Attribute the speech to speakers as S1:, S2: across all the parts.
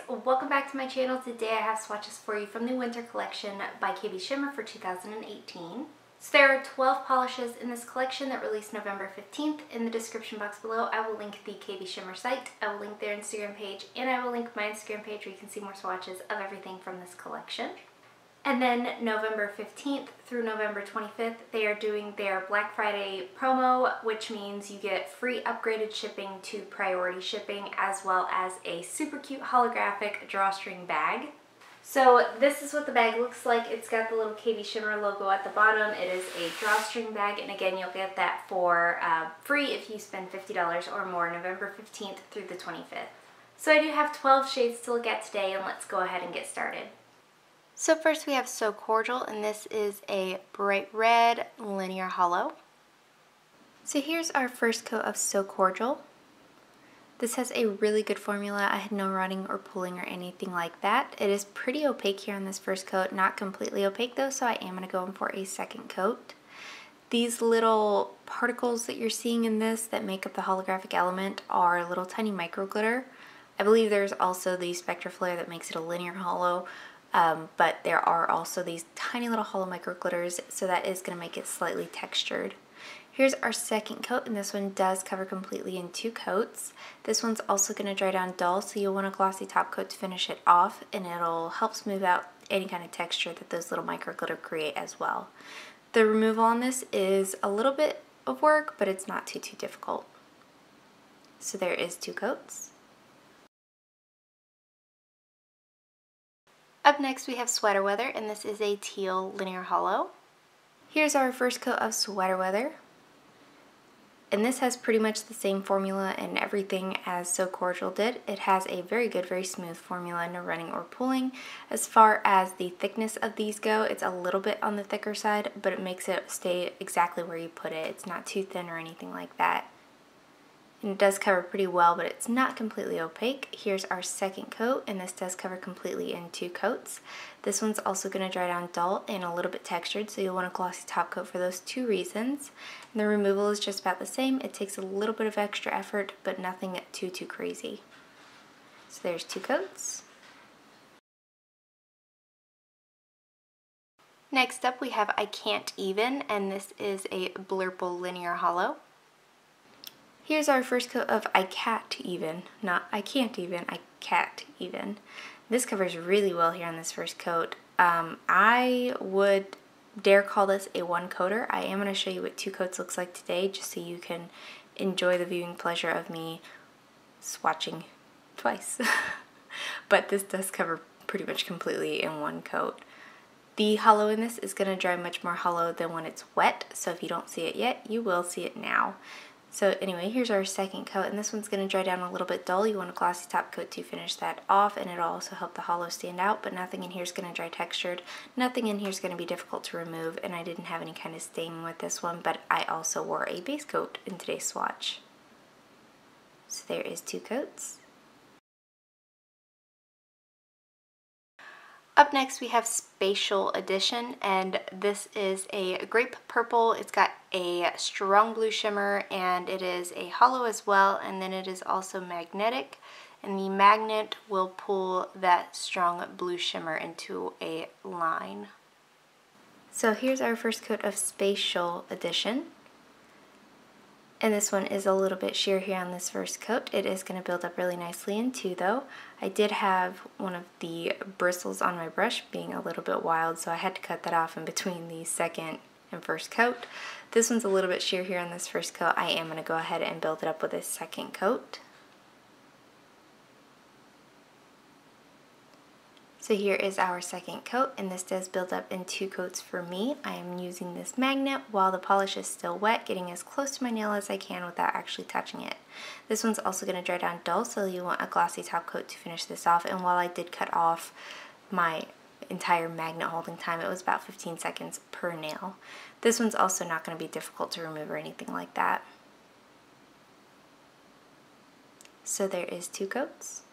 S1: welcome back to my channel. Today I have swatches for you from the winter collection by KB Shimmer for 2018. So there are 12 polishes in this collection that released November 15th. In the description box below I will link the KB Shimmer site, I will link their Instagram page, and I will link my Instagram page where you can see more swatches of everything from this collection. And then November 15th through November 25th, they are doing their Black Friday promo, which means you get free upgraded shipping to priority shipping, as well as a super cute holographic drawstring bag. So this is what the bag looks like. It's got the little KB Shimmer logo at the bottom. It is a drawstring bag, and again, you'll get that for free if you spend $50 or more, November 15th through the 25th. So I do have 12 shades to look at today, and let's go ahead and get started. So first we have So Cordial, and this is a bright red linear hollow. So here's our first coat of So Cordial. This has a really good formula. I had no running or pulling or anything like that. It is pretty opaque here on this first coat, not completely opaque though, so I am going to go in for a second coat. These little particles that you're seeing in this that make up the holographic element are little tiny micro glitter. I believe there's also the Spectraflare that makes it a linear hollow. But there are also these tiny little hollow micro glitters, so that is going to make it slightly textured. Here's our second coat, and this one does cover completely in 2 coats. This one's also going to dry down dull, so you'll want a glossy top coat to finish it off, and it'll help smooth out any kind of texture that those little micro glitter create as well. The removal on this is a little bit of work, but it's not too difficult. So there is 2 coats. Up next we have Sweater Weather, and this is a teal linear hollow. Here's our first coat of Sweater Weather, and this has pretty much the same formula and everything as So Cordial did. It has a very good, very smooth formula, no running or pulling. As far as the thickness of these go, it's a little bit on the thicker side, but it makes it stay exactly where you put it. It's not too thin or anything like that. And it does cover pretty well, but it's not completely opaque. Here's our second coat, and this does cover completely in 2 coats. This one's also going to dry down dull and a little bit textured, so you'll want a glossy top coat for those 2 reasons. And the removal is just about the same. It takes a little bit of extra effort, but nothing too crazy. So there's 2 coats. Next up we have I Cant Even, and this is a blurple linear hollow. Here's our first coat of I Cat Even, not I Can't Even, I Cat Even. This covers really well here on this first coat. I would dare call this a 1-coater. I am going to show you what 2 coats looks like today, just so you can enjoy the viewing pleasure of me swatching twice. But this does cover pretty much completely in 1 coat. The hollow in this is going to dry much more hollow than when it's wet, so if you don't see it yet, you will see it now. So anyway, here's our second coat, and this one's going to dry down a little bit dull. You want a glossy top coat to finish that off, and it'll also help the hollow stand out, but nothing in here is going to dry textured. Nothing in here is going to be difficult to remove, and I didn't have any kind of staining with this one, but I also wore a base coat in today's swatch. So there is 2 coats. Up next we have Spatial Addition, and this is a grape purple. It's got a strong blue shimmer, and it is a hollow as well, and then it is also magnetic, and the magnet will pull that strong blue shimmer into a line. So here's our first coat of Spatial Edition. And this one is a little bit sheer here on this first coat. It is going to build up really nicely in 2 though. I did have one of the bristles on my brush being a little bit wild, so I had to cut that off in between the second and first coat. This one's a little bit sheer here on this first coat. I am going to go ahead and build it up with a second coat. So here is our second coat, and this does build up in 2 coats for me. I am using this magnet while the polish is still wet, getting as close to my nail as I can without actually touching it. This one's also going to dry down dull, so you want a glossy top coat to finish this off, and while I did cut off my entire magnet holding time, it was about 15 seconds per nail. This one's also not going to be difficult to remove or anything like that. So there is 2 coats.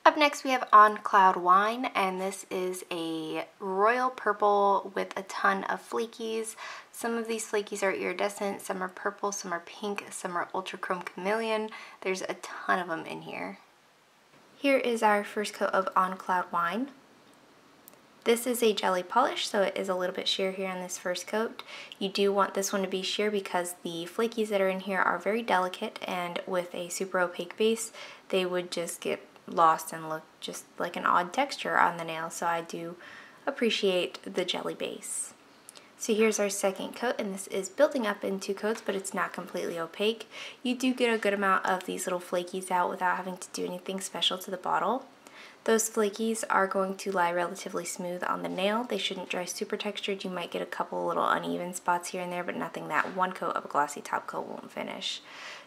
S1: Up next we have On Cloud Wine, and this is a royal purple with a ton of flakies. Some of these flakies are iridescent, some are purple, some are pink, some are ultra chrome chameleon. There's a ton of them in here. Here is our first coat of On Cloud Wine. This is a jelly polish, so it is a little bit sheer here on this first coat. You do want this one to be sheer because the flakies that are in here are very delicate, and with a super opaque base, they would just get lost and look just like an odd texture on the nail, so I do appreciate the jelly base. So here's our second coat, and this is building up in 2 coats, but it's not completely opaque. You do get a good amount of these little flakies out without having to do anything special to the bottle. Those flakies are going to lie relatively smooth on the nail. They shouldn't dry super textured. You might get a couple little uneven spots here and there, but nothing that 1 coat of a glossy top coat won't finish.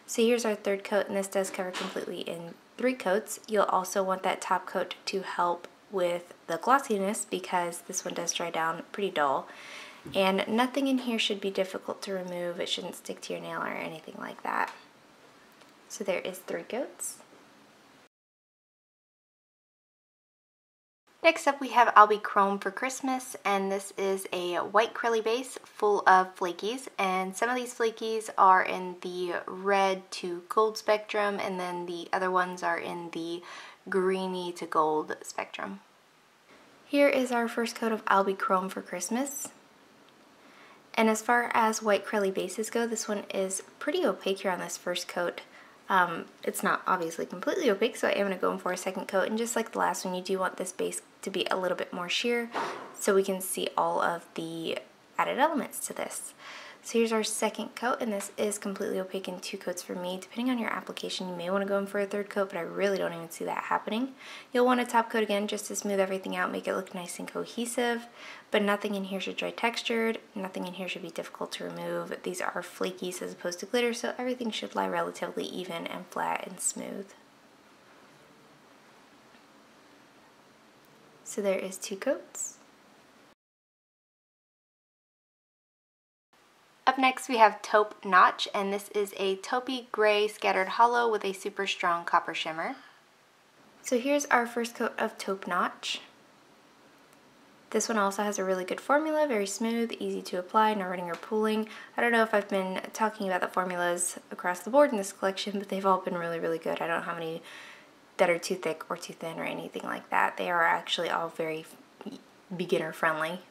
S1: So here's our third coat, and this does cover completely in 3 coats. You'll also want that top coat to help with the glossiness because this one does dry down pretty dull. And nothing in here should be difficult to remove. It shouldn't stick to your nail or anything like that. So there is 3 coats. Next up we have Alby Chrome for Christmas, and this is a white curly base full of flakies, and some of these flakies are in the red to gold spectrum, and then the other ones are in the greeny to gold spectrum. Here is our first coat of Alby Chrome for Christmas. And as far as white curly bases go, this one is pretty opaque here on this first coat. It's not obviously completely opaque, so I am going to go in for a second coat, and just like the last one, you do want this base to be a little bit more sheer so we can see all of the added elements to this. So here's our second coat, and this is completely opaque in 2 coats for me. Depending on your application, you may want to go in for a third coat, but I really don't even see that happening. You'll want a top coat again just to smooth everything out, make it look nice and cohesive, but nothing in here should dry textured, nothing in here should be difficult to remove. These are flakies as opposed to glitter, so everything should lie relatively even and flat and smooth. So there is 2 coats. Up next we have Taupe Notch, and this is a taupey gray scattered hollow with a super strong copper shimmer. So here's our first coat of Taupe Notch. This one also has a really good formula, very smooth, easy to apply, no running or pooling. I don't know if I've been talking about the formulas across the board in this collection, but they've all been really, really good. I don't know how many that are too thick or too thin or anything like that. They are actually all very beginner friendly.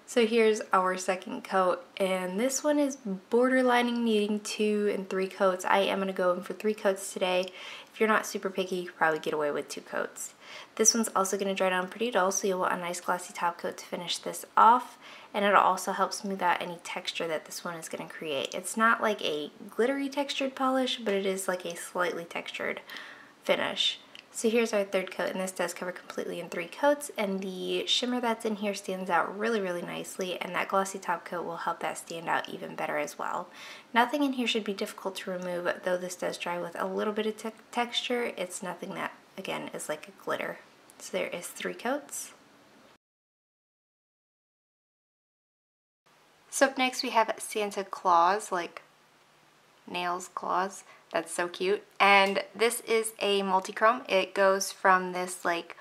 S1: So here's our second coat, and this one is borderlining needing 2 and 3 coats. I am going to go in for 3 coats today. If you're not super picky, you could probably get away with 2 coats. This one's also going to dry down pretty dull, so you'll want a nice glossy top coat to finish this off, and it'll also help smooth out any texture that this one is going to create. It's not like a glittery textured polish, but it is like a slightly textured finish. So here's our third coat, and this does cover completely in 3 coats, and the shimmer that's in here stands out really, really nicely, and that glossy top coat will help that stand out even better as well. Nothing in here should be difficult to remove, though this does dry with a little bit of texture. It's nothing that, again, is like a glitter. So there is 3 coats. So up next we have Santa Claus, like nails claws. That's so cute. And this is a multi-chrome. It goes from this like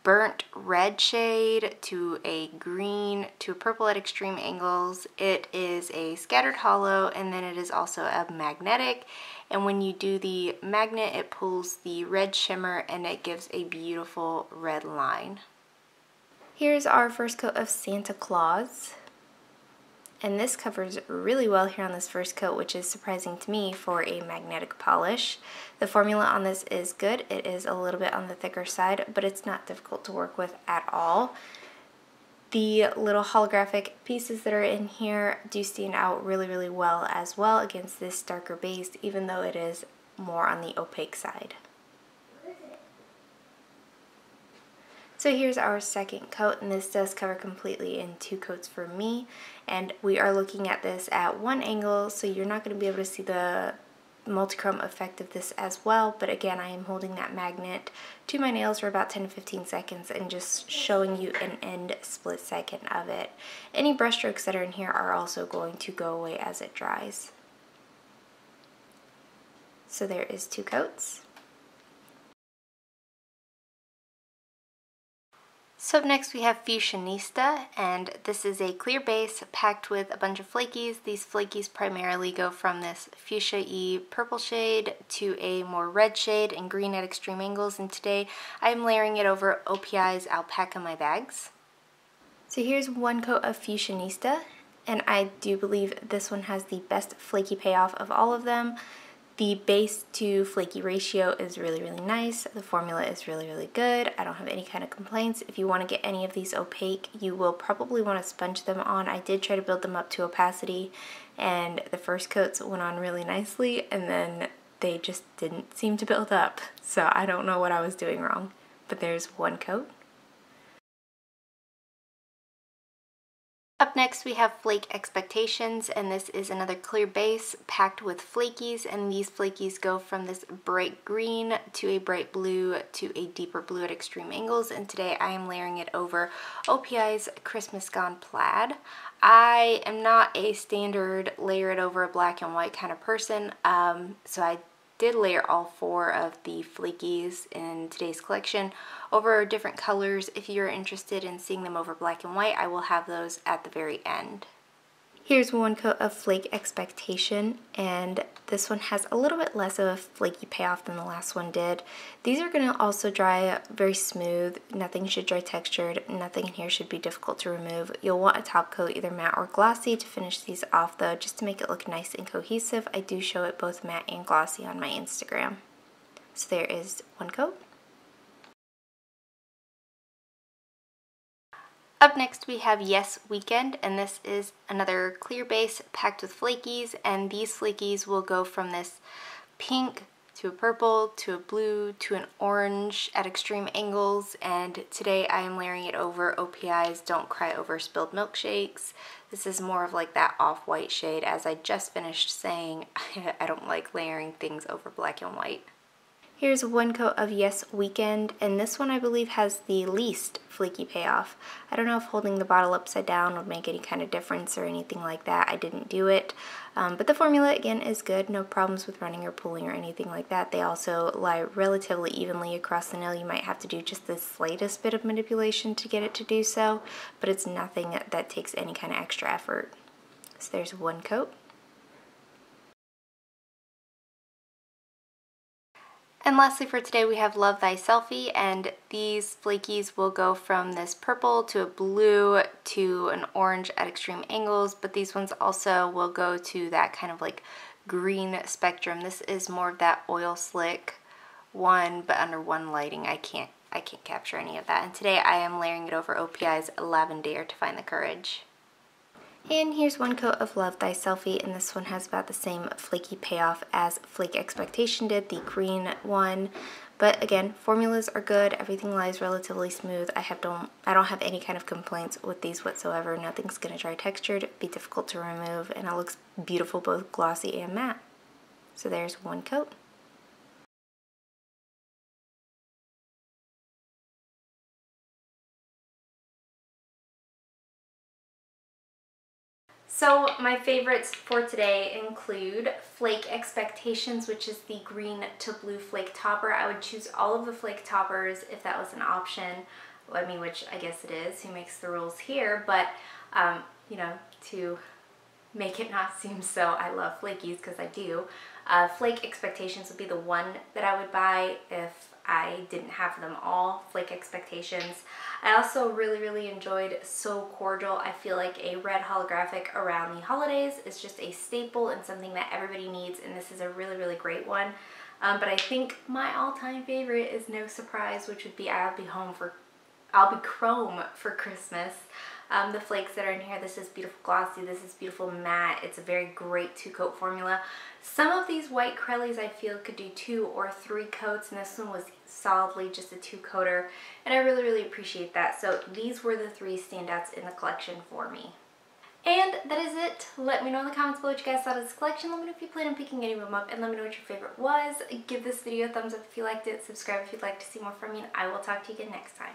S1: burnt red shade to a green to a purple at extreme angles. It is a scattered hollow, and then it is also a magnetic. And when you do the magnet, it pulls the red shimmer and it gives a beautiful red line. Here's our first coat of Santa Claus. And this covers really well here on this first coat, which is surprising to me for a magnetic polish. The formula on this is good. It is a little bit on the thicker side, but it's not difficult to work with at all. The little holographic pieces that are in here do stand out really, really well as well against this darker base, even though it is more on the opaque side. So here's our second coat, and this does cover completely in 2 coats for me, and we are looking at this at one angle, so you're not going to be able to see the multi-chrome effect of this as well, but again, I am holding that magnet to my nails for about 10 to 15 seconds and just showing you an end split second of it. Any brush strokes that are in here are also going to go away as it dries. So there is 2 coats. So up next we have Fuchsia-nista, and this is a clear base packed with a bunch of flakies. These flakies primarily go from this fuchsia-y purple shade to a more red shade and green at extreme angles, and today I'm layering it over OPI's Alpaca My Bags. So here's one coat of Fuchsia-nista, and I do believe this one has the best flaky payoff of all of them. The base to flaky ratio is really, really nice. The formula is really, really good. I don't have any kind of complaints. If you want to get any of these opaque, you will probably want to sponge them on. I did try to build them up to opacity, and the first coats went on really nicely, and then they just didn't seem to build up. So I don't know what I was doing wrong. But there's one coat. Up next we have Flake Expectations, and this is another clear base packed with flakies, and these flakies go from this bright green to a bright blue to a deeper blue at extreme angles, and today I am layering it over OPI's Christmas Gone Plaid. I am not a standard layer it over a black and white kind of person, so I did layer all four of the flakies in today's collection over different colors. If you're interested in seeing them over black and white, I will have those at the very end. Here's one coat of Flake Expectation, and this one has a little bit less of a flaky payoff than the last one did. These are going to also dry very smooth. Nothing should dry textured. Nothing in here should be difficult to remove. You'll want a top coat, either matte or glossy, to finish these off though, just to make it look nice and cohesive. I do show it both matte and glossy on my Instagram. So there is one coat. Up next we have Yes Weekend, and this is another clear base packed with flakies, and these flakies will go from this pink to a purple to a blue to an orange at extreme angles, and today I am layering it over OPI's Don't Cry Over Spilled Milkshakes. This is more of like that off-white shade, as I just finished saying I don't like layering things over black and white. Here's one coat of Yes Weekend, and this one I believe has the least flaky payoff. I don't know if holding the bottle upside down would make any kind of difference or anything like that. I didn't do it, but the formula again is good. No problems with running or pooling or anything like that. They also lie relatively evenly across the nail. You might have to do just the slightest bit of manipulation to get it to do so, but it's nothing that takes any kind of extra effort. So there's one coat. And lastly for today we have Bye Selfie, and these flakies will go from this purple to a blue to an orange at extreme angles, but these ones also will go to that kind of like green spectrum. This is more of that oil slick one, but under one lighting I can't capture any of that. And today I am layering it over OPI's Lavender to Find the Courage. And here's one coat of Bye Selfie, and this one has about the same flaky payoff as Flake Expectation did, the green one. But again, formulas are good. Everything lies relatively smooth. I don't have any kind of complaints with these whatsoever. Nothing's gonna dry textured, be difficult to remove, and it looks beautiful both glossy and matte. So there's one coat. So my favorites for today include Flake Expectations, which is the green to blue flake topper. I would choose all of the flake toppers if that was an option. I mean, which I guess it is, who makes the rules here, but you know, to make it not seem so I love flakies, because I do. Flake Expectations would be the one that I would buy if I didn't have them all, Flake Expectations. I also really enjoyed So Cordial. I feel like a red holographic around the holidays is just a staple and something that everybody needs, and this is a really great one. But I think my all-time favorite is no surprise, which would be Alby Chrome for Christmas. The flakes that are in here, this is beautiful glossy, this is beautiful matte. It's a very great two-coat formula. Some of these white Crellies I feel could do 2 or 3 coats, and this one was solidly just a 2-coater, and I really appreciate that. So these were the 3 standouts in the collection for me. And that is it. Let me know in the comments below what you guys thought of this collection. Let me know if you plan on picking any of them up, and let me know what your favorite was. Give this video a thumbs up if you liked it, subscribe if you'd like to see more from me, and I will talk to you again next time.